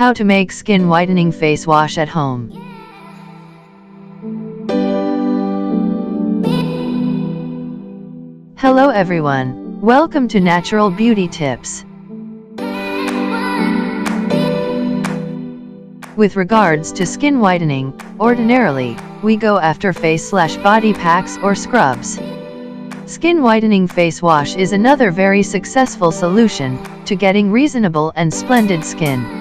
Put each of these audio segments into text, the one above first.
How to make skin whitening face wash at home. Hello everyone, welcome to Natural Beauty Tips. With regards to skin whitening, ordinarily, we go after face/body packs or scrubs. Skin whitening face wash is another very successful solution to getting reasonable and splendid skin.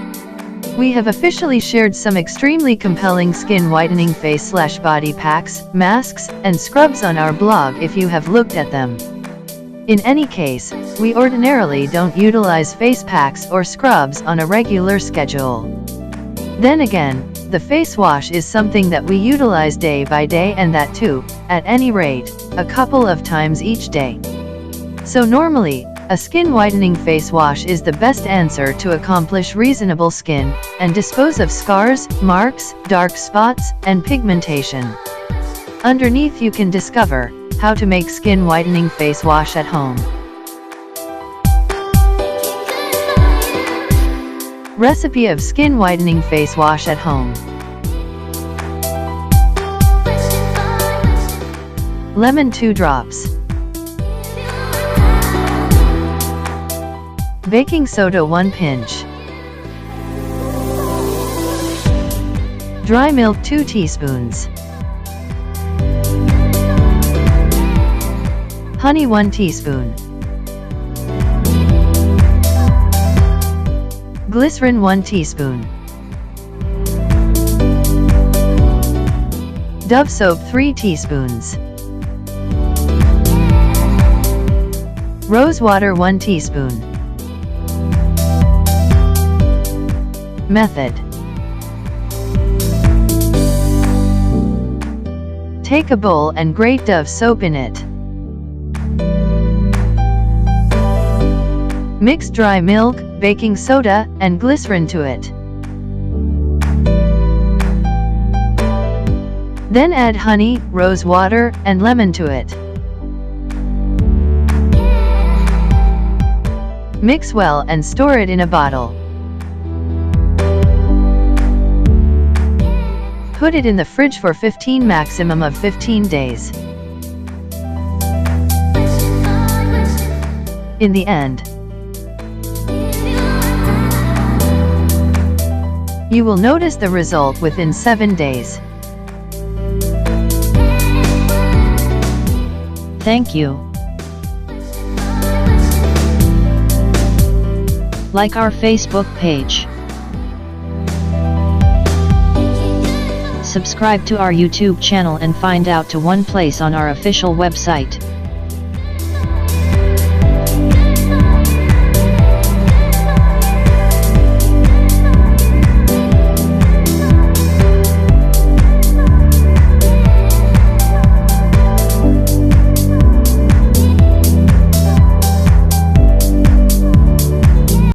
We have officially shared some extremely compelling skin whitening face/body packs, masks, and scrubs on our blog if you have looked at them. In any case, we ordinarily don't utilize face packs or scrubs on a regular schedule. Then again, the face wash is something that we utilize day by day, and that too, at any rate, a couple of times each day. So normally, a skin whitening face wash is the best answer to accomplish reasonable skin, and dispose of scars, marks, dark spots, and pigmentation. Underneath you can discover how to make skin whitening face wash at home. Recipe of skin whitening face wash at home. Lemon 2 drops. Baking soda 1 pinch. Dry milk 2 teaspoons. Honey 1 teaspoon. Glycerin 1 teaspoon. Dove soap 3 teaspoons. Rose water 1 teaspoon. Method. Take a bowl and grate Dove soap in it. Mix dry milk, baking soda, and glycerin to it. Then add honey, rose water, and lemon to it. Mix well and store it in a bottle. Put it in the fridge for maximum of 15 days. In the end, you will notice the result within 7 days. Thank you. Like our Facebook page. Subscribe to our YouTube channel and find out to one place on our official website.